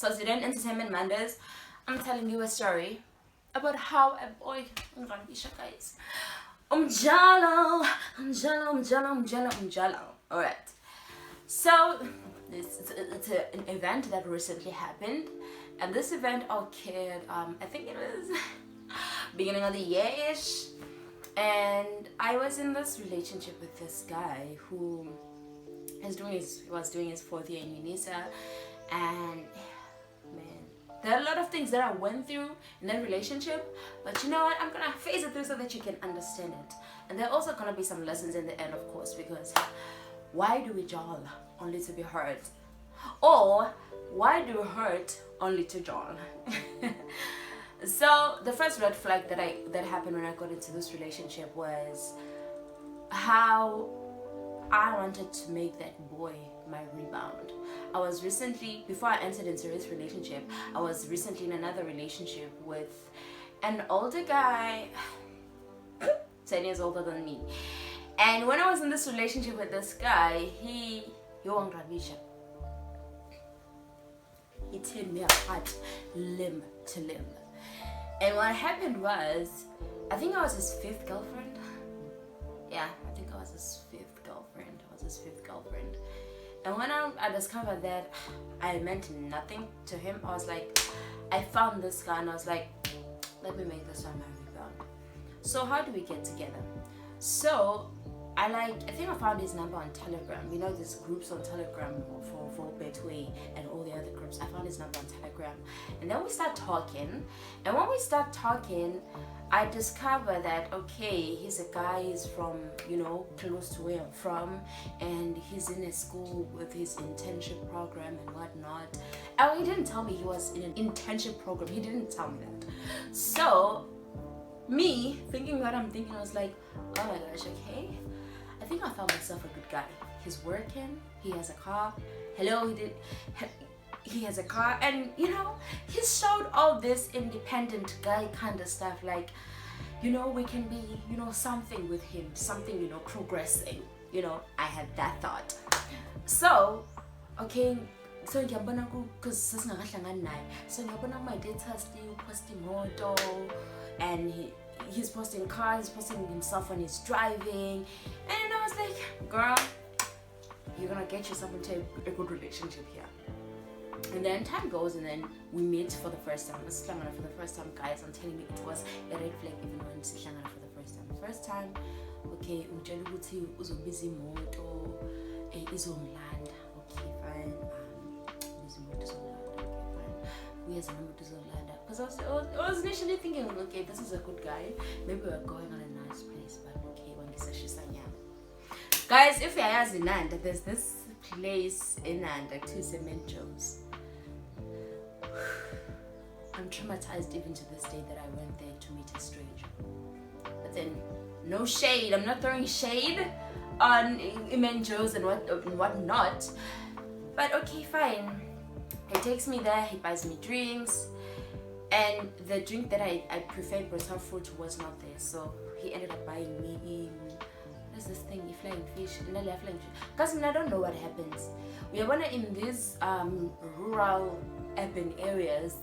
KZN Entertainment Mondays. I'm telling you a story about how a boy, guys. Mjolo. Alright. So, it's an event that recently happened. And this event occurred, I think it was beginning of the year-ish. And I was in this relationship with this guy who was doing his 4th year in UNISA. And man, there are a lot of things that I went through in that relationship, but you know what, I'm gonna phase it through so that you can understand it. And there are also gonna be some lessons in the end, of course, because why do we jol only to be hurt? Or why do we hurt only to jol? So the first red flag that happened when I got into this relationship was how I wanted to make that boy my rebound. I was recently, before I entered into this relationship, I was recently in another relationship with an older guy, 10 years older than me. And when I was in this relationship with this guy, he turned me apart limb to limb. And what happened was, I think I was his 5th girlfriend. Yeah, I think I was his 5th girlfriend. And when I discovered that I meant nothing to him, I was like, I found this guy and I was like, let me make this one my rebound. So how do we get together? So I think I found his number on Telegram. You know, there's groups on Telegram for Betway and all the other groups. I found his number on Telegram. And then we start talking. And when we start talking, I discover that, okay, he's a guy, he's from, you know, close to where I'm from. And he's in a school with his internship program and whatnot. And he didn't tell me he was in an internship program. He didn't tell me that. So, me, thinking what I'm thinking, I was like, oh my gosh, okay. I think I found myself a good guy. He's working, he has a car. He has a car, and you know, he showed all this independent guy kind of stuff, like, you know, we can be, you know, something with him, something, you know, progressing. You know, I had that thought. So, okay, so ngiyabona because sasingahlangani naye. So ngiyabona my dad posting moto, and he's posting cars, posting himself when he's driving, and I was like, girl, you're gonna get yourself into a good relationship here. And then time goes, and then we meet for the first time. This is for the first time, guys. I'm telling you, it was a red flag even when it's for the first time. The first time, okay, utshela ukuthi uzobiza imoto, izomlanda. Okay, fine. Biza imoto izomlanda. Okay, fine. Uyazi imoto izomlanda. Because I was initially thinking, okay, this is a good guy. Maybe we're going on a nice place, but okay, when this is guys, if you guys in Nanda, there's this place in Nanda, 2 cement jobs. I'm traumatized even to this day that I went there to meet a stranger. But then, no shade. I'm not throwing shade on Imenjos and whatnot. But okay, fine. He takes me there. He buys me drinks, and the drink that I preferred, Brazil fruit, was not there. So he ended up buying me this thing, flying fish, because I don't know what happens. We are in these rural urban areas.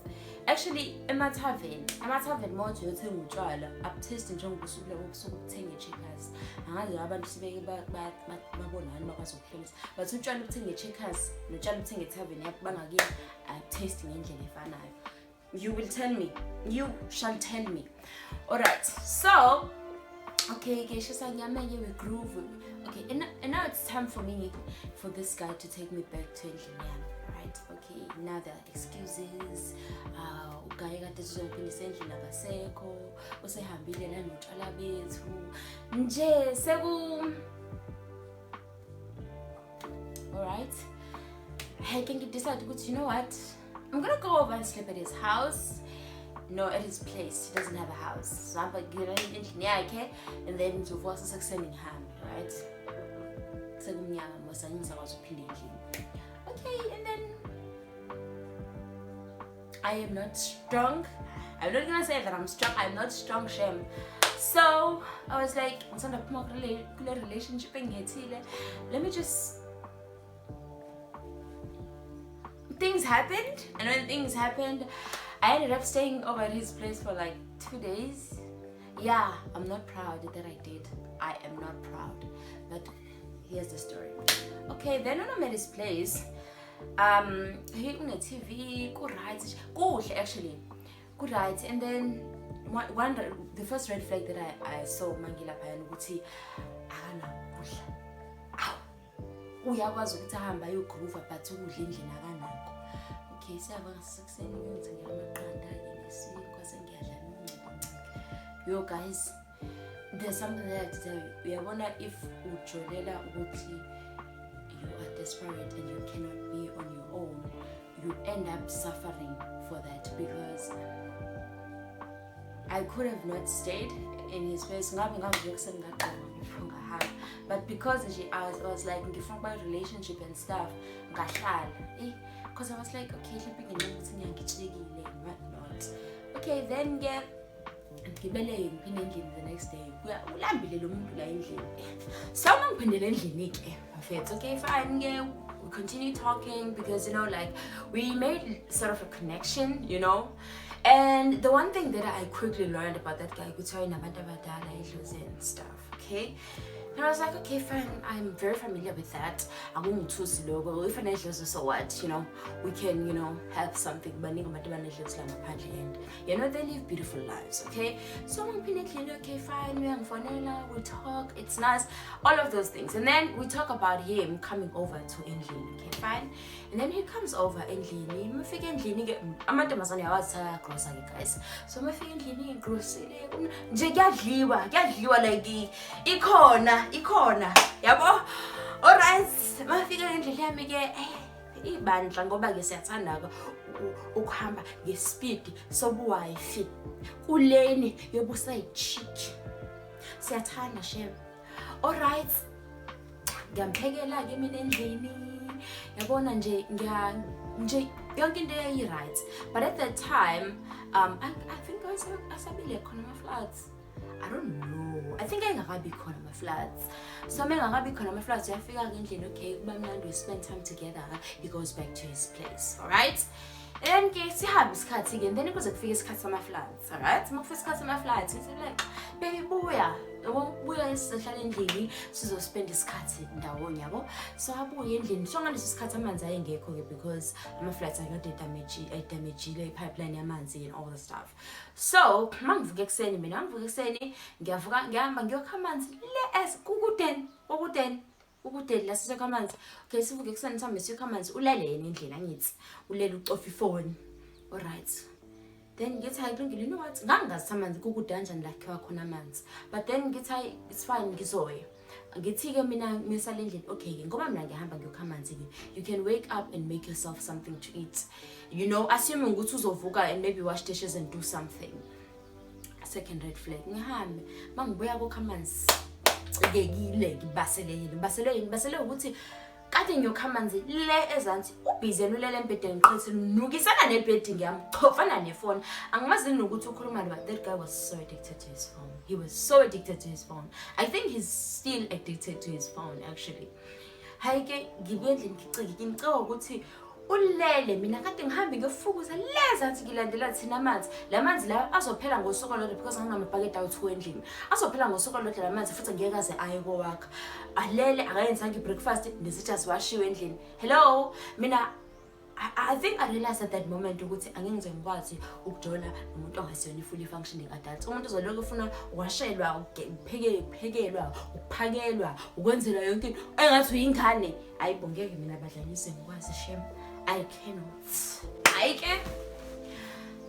Actually, emathaveni more to yothenga utshwala up-taste njengobusuku labo busuku ukuthenga i-checkers. Angazi abantu sibeke babonani bakwazi ukuhlolisa, but utshwala ukuthenga i-checkers notshwala ukuthenga ethaveni bangake taste ngendlela efanayo. You shall tell me. Alright, so okay, we groove. Okay, and now it's time for this guy to take me back to Engineer. Right? Okay, now there are excuses. Guy got this open essentially nabaseko, usehambile nanotshwala bethu. Nje seku. Alright. I can decide to go, you know what? I'm gonna go over and sleep at his house. No, at his place. He doesn't have a house. So I'm like, get an engineer, okay? And then to force us sending ham, right? Okay, and then I am not strong. I'm not gonna say that I'm strong. I'm not strong, shame. So I was like, relationship, let me just things happened, and when things happened, I ended up staying over at his place for like 2 days. Yeah, I'm not proud that I did. I am not proud, but here's the story. Okay, then when I'm at his place, he on the TV, good actually, good right, and then the first red flag that I saw mangila phayana ukuthi akanakudla. Uyakwazi ukuthi ahamba ayogroove but ukudla endlini akanakho. Okay, siyabanga sekuseni ngiyongithengela amaqanda ngesinkwa sengiyadla noncane. Yo guys, there's something that I have to tell you. Uyabona if ujolela ukuthi you are desperate and you cannot be on your own, you end up suffering for that, because I could have not stayed in his place. But because I was like different about relationship and stuff, because I was like, okay, whatnot. Okay, then the next day, okay, fine, we continue talking because like we made sort of a connection, And the one thing that I quickly learned about that guy, and stuff, okay? And I was like, okay, fine, I'm very familiar with that. I'm going to logo. If an so what, we can, have something, and they live beautiful lives, okay? So I'm okay, fine, we talk, it's nice, all of those things. And then we talk about him coming over to Endlini, okay, fine? And then he comes over Endlini, grocery, guys. So I'm Endlini grocery, like ikhona yabo. Alright, mafika endlini yami ke ibandla ngoba ke siyathanda ukuhamba ngespeed sobu-wifi kuleni yobusayi chick, siyathanda shem. Alright, ngiyamphekela ke mina endlini, yabona nje yonke into right. But at that time, I think I sabile khona ama-floods. I don't know. I think I ngakabi khona ama-floods. So ngakabi khona ama-floods, uyafika ke endlini, okay, kuba mnandi, we spend time together. He goes back to his place, alright? And then sihambe isikhathi ke, and then kuze kufika isikhathi sama-floods, alright? Makufika isikhathi sama-floods, he said like, baby, buya sizohlala endlini, sizospend isikhathi ndawonye, yabo. So abuye endlini, so ngaleso sikhathi amanzi ayengekho ke because ama-floods ayekade damagile ipipeline yamanzi and all the stuff. So mangivuka ekuseni ngiyahamba ngiyokha amanzi le as kukudeni la sisokha amanzi. Okay, sivuke ekuseni sihambe siyokha amanzi, ulele yena endlini angithi ulele ucofa ifoni. Alright, then ngithi hayi kulungile, you know what, ngangazi amanzi kukudanjani lakhiwa khona amanzi, but then ngithi hayi it's fine, ngizoya. Ngithi ke mina ngisale endlini, okay ke ngoba mina ngihamba ngiyokha amanzi ke, you can wake up and make yourself something to eat, assuming ukuthi uzovuka and maybe wash dishes and do something. Second red flag, ngihambe mangibuya kokha amanzi ngekile ngibasele ukuthi kade ngiyokha amanzi le ezansi ubhizi ulele embedeni ngiqhithe nukisana nebedi ngiyamchofana nefoni. Angimazi nokuthi ukhuluma but that guy was so addicted to his phone. He was so addicted to his phone. I think he's still addicted to his phone actually. Hayi ke ngibuye endlini ngicika ukuthi ulele, mina kade ngihambe ngefukuza leza athi ngilandela thina amanzi. Lamanzi la azophela ngosuku olodwa because nginamabhakede awu2 endlini. Azophela ngosuku olodwa lamanzi futhi ngeke aze aye kowakha. Alele akayenzanga ibreakfast nesijasi washiwe endlini. Hello, mina I think I realized at that moment ukuthi angeke ngikwazi ukujola umuntu ongasiyona fully functioning adult. Umuntu uzoloku ufuna washelwa, ukuphekelwa, ukuphakelwa, ukwenzelwa yonke into engathi uyingane. Ayibongeke mina badlalise ngikwazi shem. I cannot. Ayike.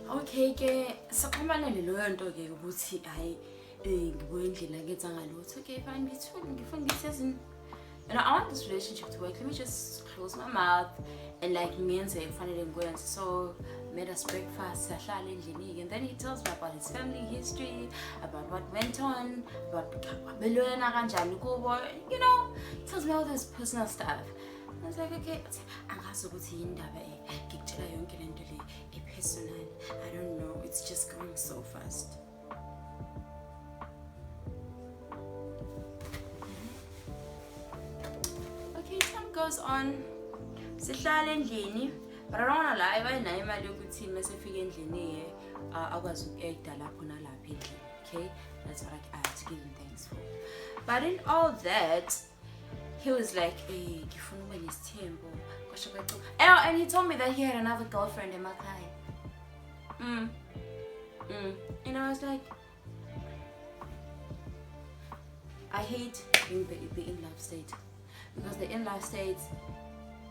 Okay ke saxhumanele leyo nto ke ukuthi hayi ngibuye indlela ngenza ngalutho. Okay fine, ngifuna ngithezini. I want this relationship to work. Let me just close my mouth and like ngiyenze kufanele ngikwenze. So made us breakfast, sahlala endlini, and then he tells me about his family history, about what went on, about belwena kanjani kubo, tells me all this personal stuff. I was like, okay, angazi ukuthi yindaba ngikutshela yonke lento le personal. I don't know, it's just going so fast. Okay, time goes on. Sihlala endlini, But I don't wanna lie, wayinayo imali yokuthi masefika endlini akwazi uku-acta lapho nalapha endlini. Okay, that's what I had to give him thanks for. But in all that, he was like, hey, ngifuna ube nesithembu. And he told me that he had another girlfriend in Makai. And I was like, I hate being the in-love state, because the in-love state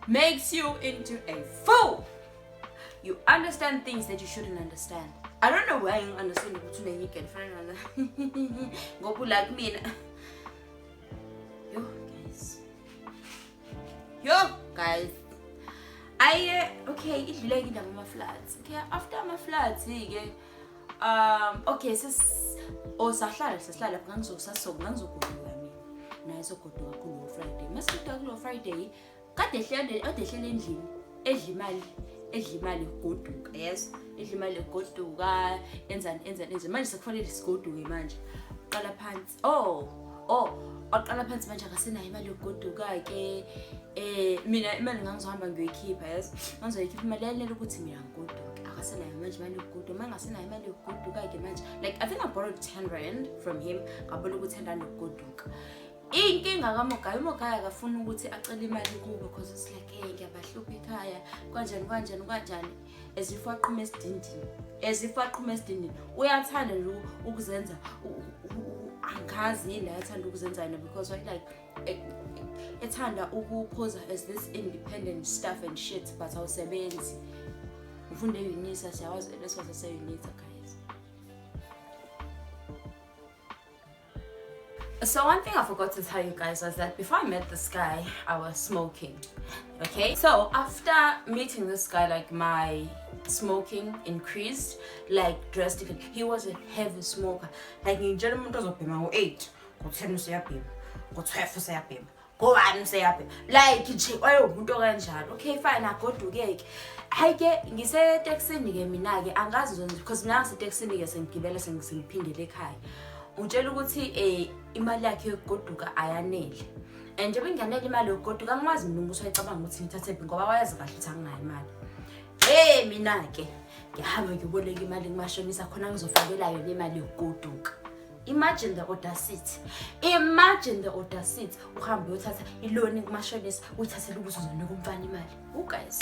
makes you into a fool. You understand things that you shouldn't understand. I don't know why you understand the opportunity you can go like me. Yo guys. Okay, it's like in my flats. Okay, after my flats, okay, sahlala ngangizogoduka mina. Naye sogoduka kulo Friday. Masigoduka kulo Friday, kade ehlele endlini, edla imali goduka. Yes, edla imali goduka, enzani. Manje sekufanele sigoduke manje. Qala phansi. Aqala phansi manje akasenayo imali yokugoduka ke. Mina imali ngangizohamba ngiyoyikhipha, yes. Ngizoyikhipha imali yanele ukuthi mina ngigoduke. Akasenayo manje imali yokugoduka. Manje ngasenayo imali yokugoduka ke manje. Like I think I borrowed 10 rand from him. Ngabona ukuthi 10 rand yokugoduka. Inkinga kaMogaya akafuna ukuthi acele imali kubo because it's like hey ngiyabahlupha ekhaya kanjani as if waqhuma esidindini uyathanda nje ukuzenza angazi yini ayathanda ukuzenzana because like ethanda ukuphosa as this independent stuff and shit but awusebenzi ufunde eUnisa siyawazi leso saseUnisa guys. So one thing I forgot to tell you guys was that before I met this guy, I was smoking. Okay, so after meeting this guy, like my smoking increased like drastically. He was a heavy smoker. Like in German, go 8, go 10 sayabhema, go 12 sayabhema, go 1 sayabhema. Like nje umuntu kanjalo. Okay, fine, agoduke. Hayike ngise taxini ke mina ke angazi because mina ngise taxini ke sengigibela sengiphindele ekhaya. Utshela ukuthi imali yakhe yokugoduka ayanele. And nje benganele imali yokugoduka angimazi mina ukuthi ayicabanga ukuthi ngithathe ngoba wayazi kahle ukuthi anginayo imali. Mina ke ngihamba ngiboleka imali ngimashonisa khona ngizofakela yona imali yokugoduka. Imagine the audacity. Uhambe uyothatha iloni kumashonisa uyithathele ukuthi uzonika umfana imali. Guys.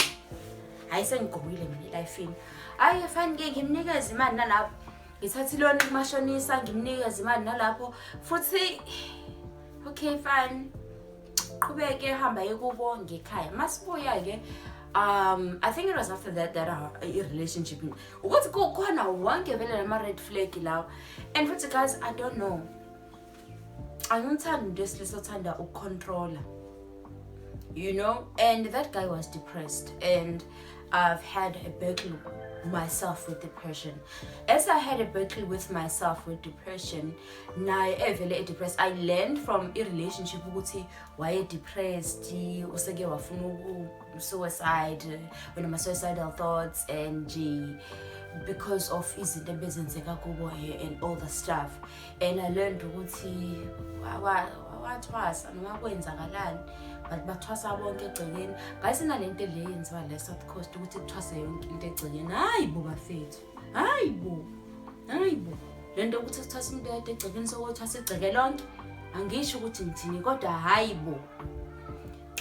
Hayi sengigomile mina elifeini. Hayi fine ke ngimnikeza imali nalapho. Ngithatha iloni kumashonisa ngimnikeza imali nalapho futhi okay fine qhubeke hamba yekubo ngekhaya masibuya ke I think it was after that our relationship ukuthi kukhona wonke vele lama red flag lawo and futhi guys I don't know angithanda into esilesothanda ukucontroller you know and that guy was depressed and I've had a battle myself with depression. As I had a battle with myself with depression, now evele depressed. I learned from a relationship ukuthi why depressed, useke wafuna suicide, when my suicidal thoughts and because of izinto ebezenzeka kubo and all the stuff. And I learned ukuthi wathwasa noma kwenzakalani. But bathwasa bonke egcekeni guys inalento le yenziwa la South Coast ukuthi kuthwase yonke into egcekeni hayibo bafethu hayibo lento ukuthi sithwasa into egcekeni sokuthwasa egceke lonke angisho ukuthi ngithini kodwa hayibo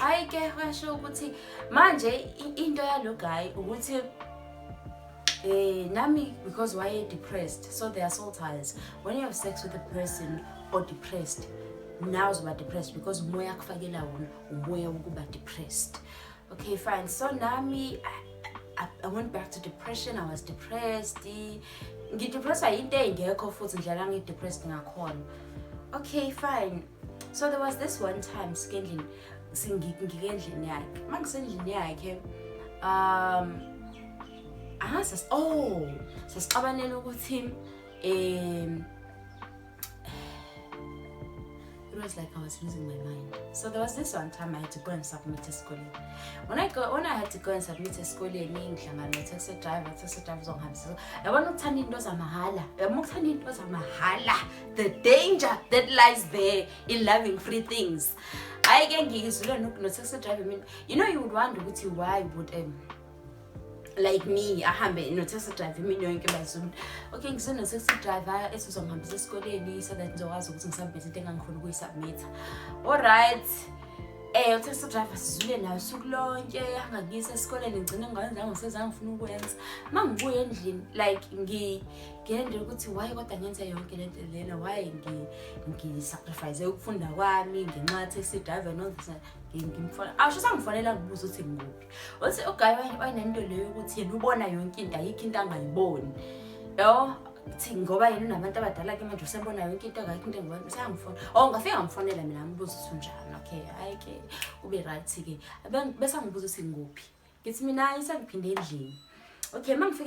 ayike kwasho ukuthi manje into yalo guy ukuthi nami because why depressed so there are soul ties when you have sex with a person or depressed now is about depressed because umoya akufakela wona umoya ukuba depressed. Okay fine so nami I went back to depression. I was depressed. Ngidepressed into engekho futhi ngidlala ngidepressed ngakhona. Okay fine so there was this one time skendlini ngikendlini yakhe mangisendlini yakhe sasixabanela ukuthi it was like I was losing my mind. So there was this one time I had to go and submit a schooling. When I had to go and submit a schooling, ngihlangana taxi driver zonghambisa. Yabona ukuthanda into zamahala. The danger that lies there in loving free things. I can ngizulwa no taxi driver mean. You know you would wonder why would like me ahambe no-taxi driver imini yonke bazulu. Okay, ngizone-taxi driver esizongihambisa esikoleni so that ngizokwazi ukuthi ngisubmit into engangikhona ukuyisubmitha. Alright. U-taxi driver sizule nayo usuku lonke angakuyisa esikoleni ngigcine ngisezange ngifuna ukwenza. Mangibuye endlini like ngiyendele ukuthi why kodwa ngenza yonke lento lena, why ngisacrifice ukufunda kwami ngenxa ye-taxi driver nonke ngimfona. Awusho sangifonela ngibuza ukuthi ngikuphi. Uthi uguy wayinento leyo ukuthi yena ubona yonke into, ayikho into angayiboni. Yho, thi ngoba yena unabantu abadala ke manje usebona yonke into, akayikho into engibona. Sayangifona. Ngafika ngifonela mina ngibuza ukuthi unjani. Okay, hayi ke ube right ke. Bese ngibuza ukuthi ngikuphi. Ngithi mina isangiphinde endlini. Okay, mangifike